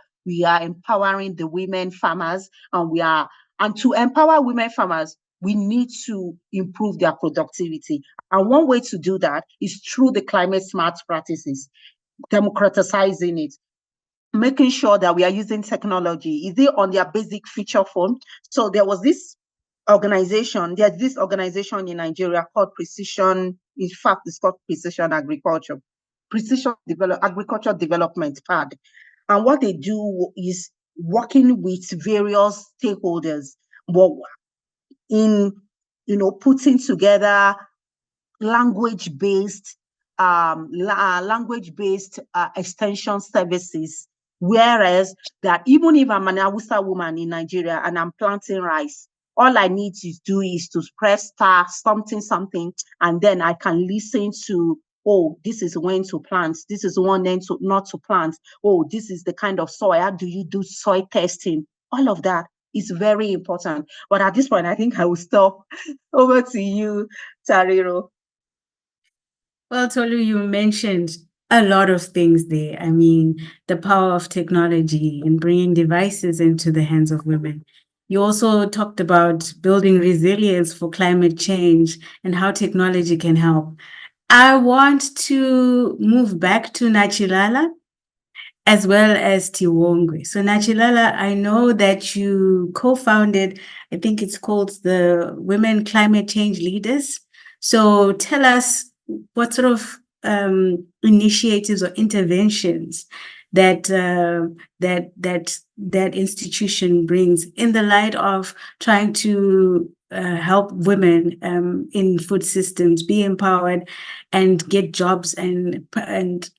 empowering the women farmers, and to empower women farmers, we need to improve their productivity. And one way to do that is through the climate smart practices, democratizing it, making sure that we are using technology. Is it on their basic feature phone? So there's this organization in Nigeria called Precision, in fact, it's called Precision Agriculture, Agriculture Development PAD. And what they do is working with various stakeholders, but in putting together language-based extension services. Whereas that even if I'm an Hausa woman in Nigeria and I'm planting rice, all I need to do is to press star something, and then I can listen to, oh, this is when to plant, this is when not to plant, oh, this is the kind of soil, how do you do soil testing? All of that is very important. But at this point, I think I will stop. Over to you, Tariro. Well, Tolu, you mentioned a lot of things there. I mean, the power of technology and bringing devices into the hands of women. You also talked about building resilience for climate change and how technology can help. I want to move back to Nachilala as well as Tiwonge. So Nachilala, I know that you co-founded, I think it's called the Women Climate Change Leaders. So tell us what sort of initiatives or interventions that institution brings in the light of trying to help women in food systems be empowered and get jobs and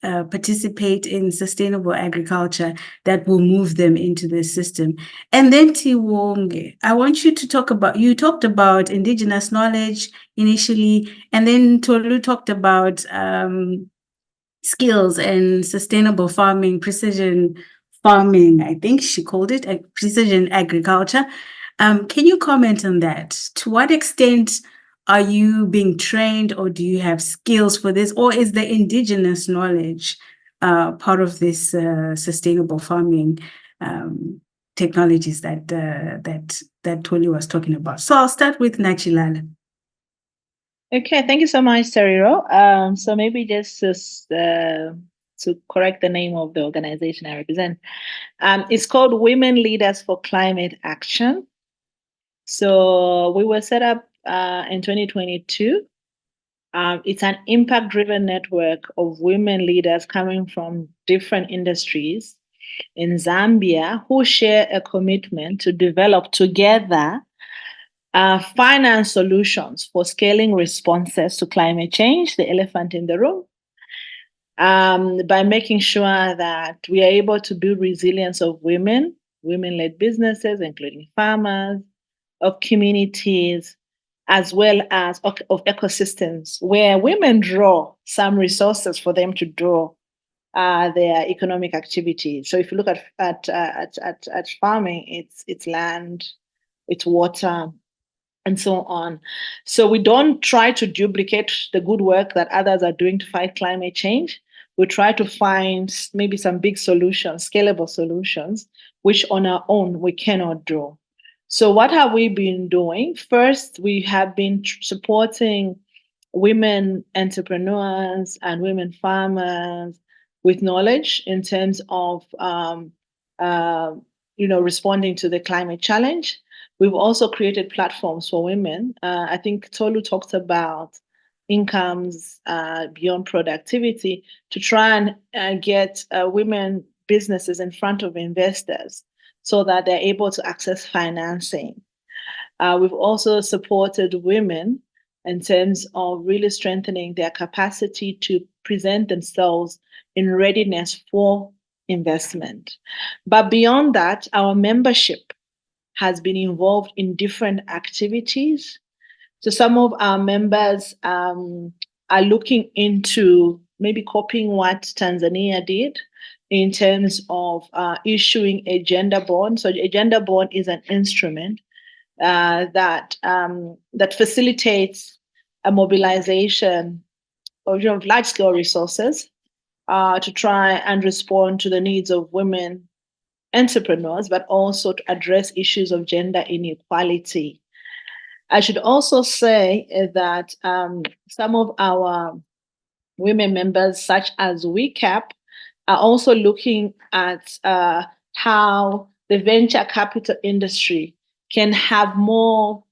participate in sustainable agriculture that will move them into the system. And then Tiwonge, I want you to you talked about indigenous knowledge initially, and then Tolu talked about skills and sustainable farming, precision farming, I think she called it, precision agriculture. Can you comment on that? To what extent are you being trained, or do you have skills for this, or is the indigenous knowledge part of this sustainable farming? technologies that Tolu was talking about. So I'll start with Nachilala. Okay, thank you so much, Tariro. So maybe just to correct the name of the organization I represent, it's called Women Leaders for Climate Action. So we were set up in 2022. It's an impact-driven network of women leaders coming from different industries in Zambia who share a commitment to develop together finance solutions for scaling responses to climate change, the elephant in the room, by making sure that we are able to build resilience of women-led businesses, including farmers, of communities, as well as of ecosystems, where women draw some resources for them to draw their economic activity. So if you look at farming, it's land, it's water, and so on. So we don't try to duplicate the good work that others are doing to fight climate change. We try to find maybe some big solutions, scalable solutions, which on our own we cannot do. So what have we been doing? First, we have been supporting women entrepreneurs and women farmers with knowledge in terms of responding to the climate challenge. We've also created platforms for women. I think Tolu talked about incomes beyond productivity to try and get women businesses in front of investors so that they're able to access financing. We've also supported women in terms of really strengthening their capacity to present themselves in readiness for investment. But beyond that, our membership has been involved in different activities. So some of our members are looking into maybe copying what Tanzania did in terms of issuing a gender bond. So a gender bond is an instrument that facilitates a mobilization of large-scale resources to try and respond to the needs of women entrepreneurs, but also to address issues of gender inequality. I should also say that some of our women members, such as WeCap, are also looking at how the venture capital industry can have more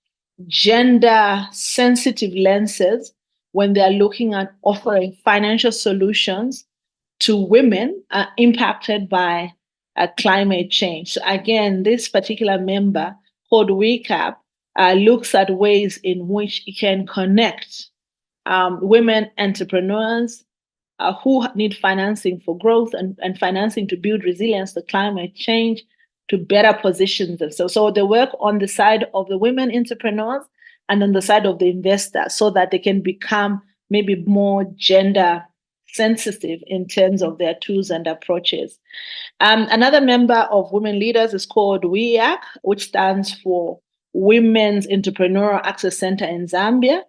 gender-sensitive lenses when they're looking at offering financial solutions to women impacted by climate change. So again, this particular member called WeCap looks at ways in which it can connect women entrepreneurs who need financing for growth and financing to build resilience to climate change to better position themselves. So they work on the side of the women entrepreneurs and on the side of the investors so that they can become maybe more gender sensitive in terms of their tools and approaches. Another member of Women Leaders is called WEAC, which stands for Women's Entrepreneurial Access Center in Zambia.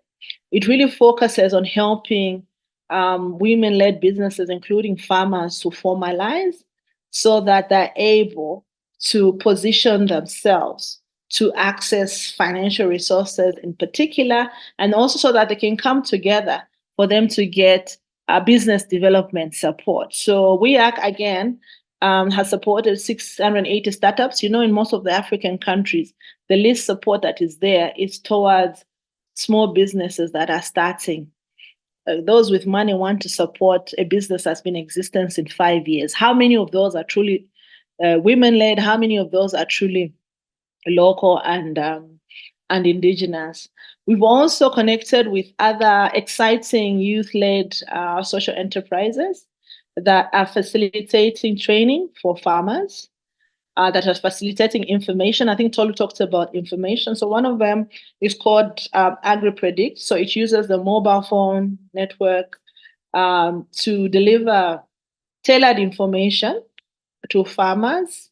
It really focuses on helping women-led businesses, including farmers, to formalize so that they're able to position themselves to access financial resources in particular, and also so that they can come together for them to get business development support. So WEAC, again, has supported 680 startups. In most of the African countries, the least support that is there is towards small businesses that are starting. Those with money want to support a business that's been in existence in 5 years. How many of those are truly women-led? How many of those are truly local and indigenous? We've also connected with other exciting youth-led social enterprises that are facilitating training for farmers, that are facilitating information. I think Tolu talked about information. So one of them is called AgriPredict. So it uses the mobile phone network to deliver tailored information to farmers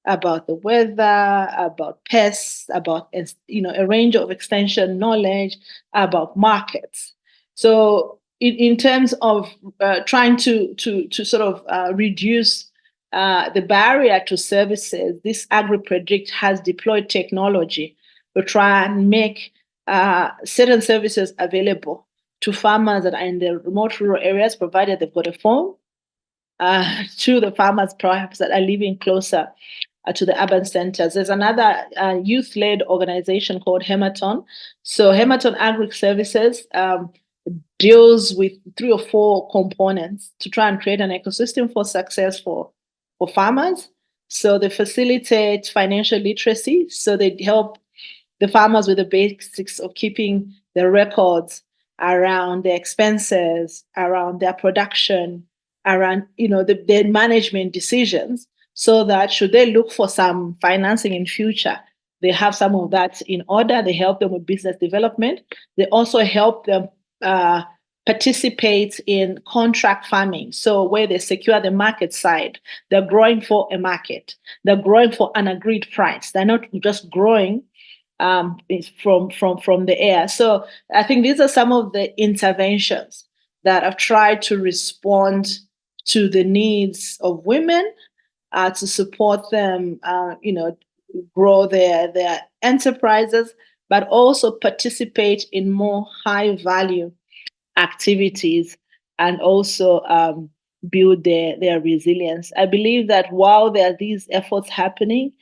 about the weather, about pests, about a range of extension knowledge about markets. So in terms of trying to sort of reduce the barrier to services, this AgriPredict has deployed technology to try and make certain services available to farmers that are in the remote rural areas, provided they've got a phone, to the farmers perhaps that are living closer to the urban centers. There's another youth-led organization called Hematon. So Hematon Agri Services deals with 3 or 4 components to try and create an ecosystem for success for farmers. So they facilitate financial literacy. So they help the farmers with the basics of keeping the records around their expenses, around their production, around their management decisions, so that should they look for some financing in future, they have some of that in order. They help them with business development. They also help them participate in contract farming, so where they secure the market side. They're growing for a market. They're growing for an agreed price. They're not just growing from the air. So I think these are some of the interventions that have tried to respond to the needs of women, to support them, grow their enterprises, but also participate in more high value activities, and also build their resilience. I believe that while there are these efforts happening,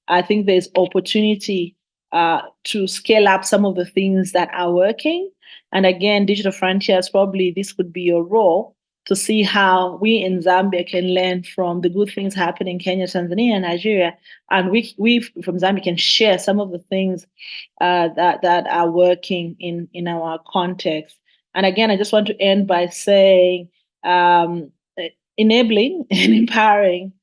I think there's opportunity to scale up some of the things that are working. And again, Digital Frontiers, probably this could be your role to see how we in Zambia can learn from the good things happening in Kenya, Tanzania, and Nigeria. And we from Zambia can share some of the things that are working in our context. And again, I just want to end by saying enabling and empowering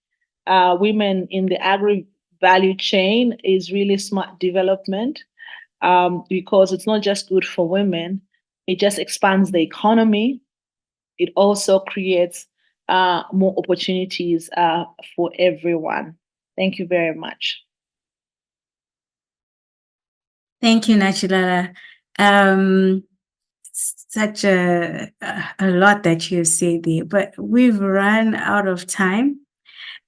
women in the agri value chain is really smart development, because it's not just good for women, it just expands the economy. It also creates more opportunities for everyone. Thank you very much. Thank you, Nachilala. Such a lot that you say there, but we've run out of time.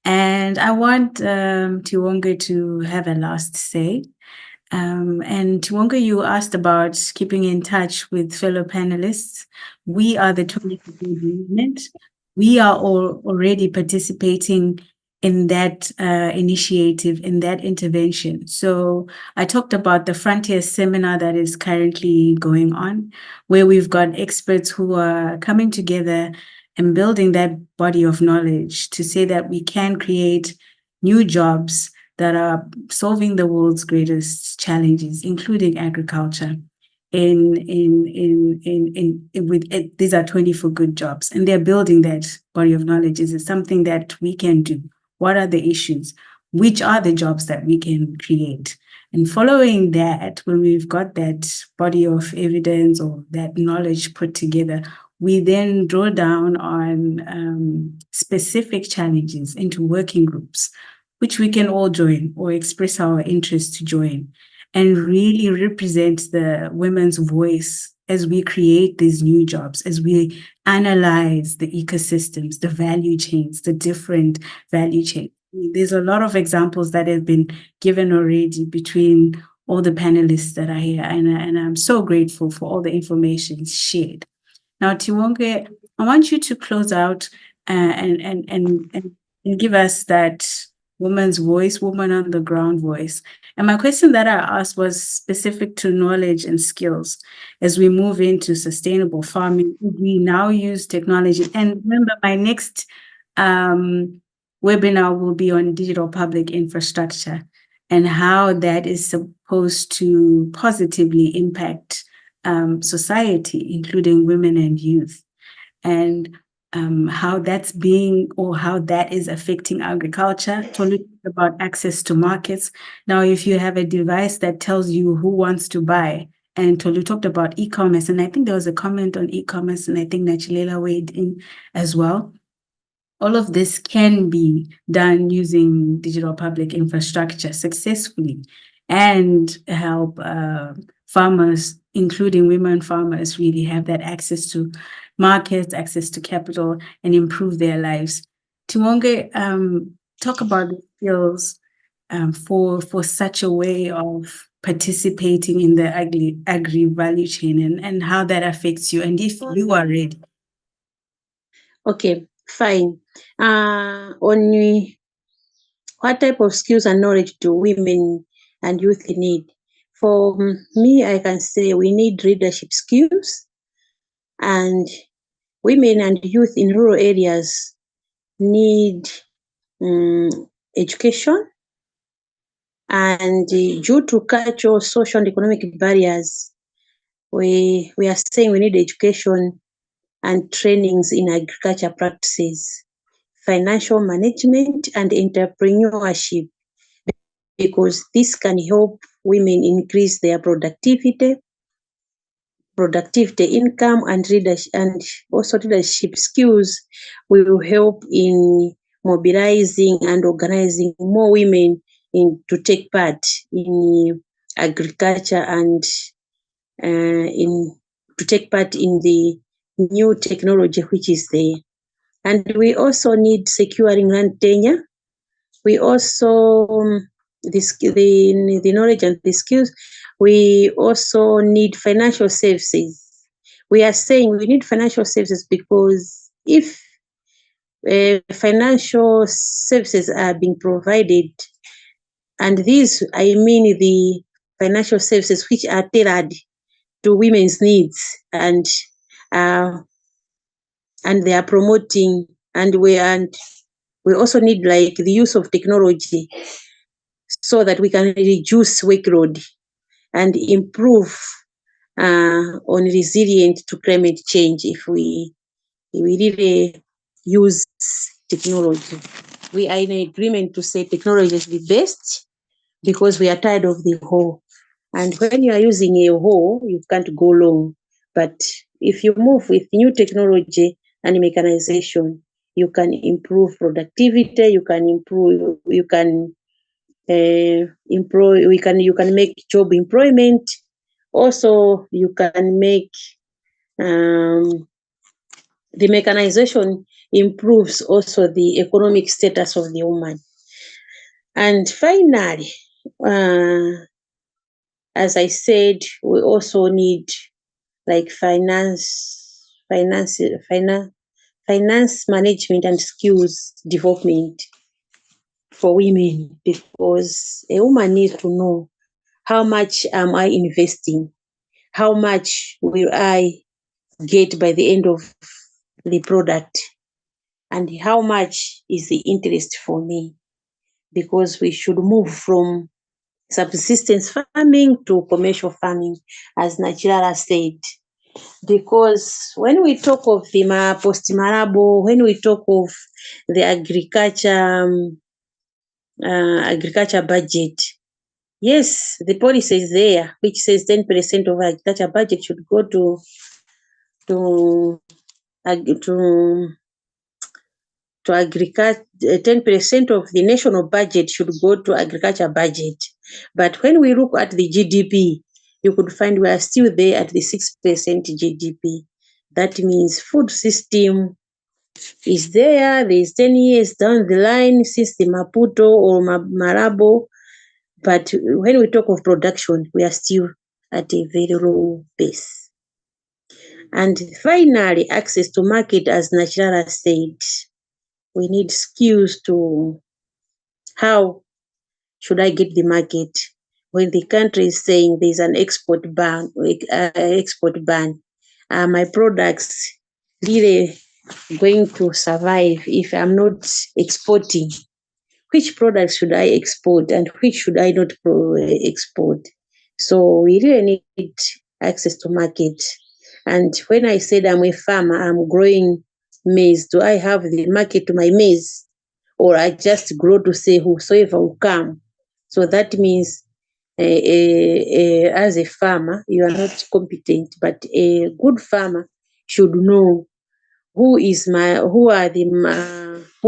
And I want Tiwonge to have a last say. And Tiwonge, you asked about keeping in touch with fellow panelists. We are the 24Good movement. We are already participating in that initiative, in that intervention. So I talked about the Frontier seminar that is currently going on, where we've got experts who are coming together and building that body of knowledge to say that we can create new jobs that are solving the world's greatest challenges, including agriculture. These are 24Good jobs, and they're building that body of knowledge. Is it something that we can do? What are the issues? Which are the jobs that we can create? And following that, when we've got that body of evidence or that knowledge put together, we then draw down on specific challenges into working groups, which we can all join or express our interest to join, and really represent the women's voice as we create these new jobs, as we analyze the ecosystems, the value chains, the different value chains. There's a lot of examples that have been given already between all the panelists that are here, and I'm so grateful for all the information shared. Now, Tiwonge, I want you to close out and give us that woman's voice, woman on the ground voice. And my question that I asked was specific to knowledge and skills. As we move into sustainable farming, we now use technology. And remember, my next webinar will be on digital public infrastructure and how that is supposed to positively impact society, including women and youth, and how that's how that is affecting agriculture. Tolu talked about access to markets. Now, if you have a device that tells you who wants to buy, and Tolu talked about e-commerce, and I think there was a comment on e-commerce, and I think Nachilala weighed in as well. All of this can be done using digital public infrastructure successfully and help farmers, including women farmers, really have that access to markets, access to capital, and improve their lives. Tiwonge, talk about the skills for such a way of participating in the agri value chain and how that affects you, and if you are ready. Okay, fine. On what type of skills and knowledge do women and youth need? For me, I can say we need leadership skills, and women and youth in rural areas need education. And due to cultural, social, and economic barriers, we are saying we need education and trainings in agriculture practices, financial management, and entrepreneurship, because this can help women increase their productivity, income, and leadership, and also leadership skills will help in mobilizing and organizing more women to take part in agriculture and to take part in the new technology which is there. And we also need securing land tenure. We also the knowledge and the skills. We also need financial services. We are saying we need financial services because if financial services are being provided, and these, I mean the financial services which are tailored to women's needs, and they are promoting, and we also need like the use of technology so that we can reduce workload and improve on resilient to climate change. If we really use technology, we are in agreement to say technology is the best because we are tired of the hoe. And when you are using a hoe, you can't go long. But if you move with new technology and mechanization, you can improve productivity. You can improve. You can you can make job employment. Also, you can make the mechanization improves also the economic status of the woman. And finally, as I said, we also need like finance management and skills development for women, because a woman needs to know how much am I investing, how much will I get by the end of the product, and how much is the interest for me, because we should move from subsistence farming to commercial farming, as Nachilala said. Because when we talk of the post-Malabo, when we talk of the agriculture budget, yes, the policy is there, which says 10% of agriculture budget should go to 10% of the national budget should go to agriculture budget. But when we look at the GDP, you could find we are still there at the 6% GDP. That means food system is there. There's 10 years down the line since the Maputo or Malabo. But when we talk of production, we are still at a very low base. And finally, access to market, as Nachilala said. We need skills to how should I get the market when the country is saying there's an export ban. My products really going to survive if I'm not exporting? Which products should I export and which should I not export? So we really need access to market. And when I said I'm a farmer, I'm growing maize. Do I have the market to my maize, or I just grow to say whosoever will come? So that means as a farmer, you are not competent, but a good farmer should know who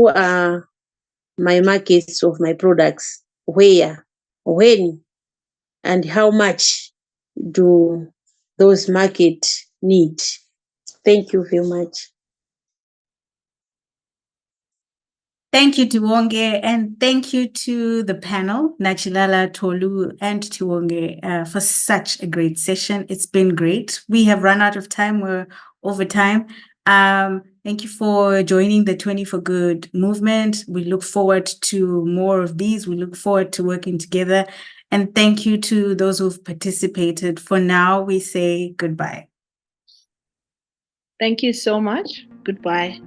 are my markets of my products, where, when, and how much do those markets need. Thank you very much. Thank you, Tiwonge, and thank you to the panel, Nachilala, Tolu, and Tiwonge, for such a great session. It's been great. We have run out of time. We're over time. Thank you for joining the 20for Good movement. We look forward to more of these. We look forward to working together. And thank you to those who've participated. For now, we say goodbye. Thank you so much. Goodbye.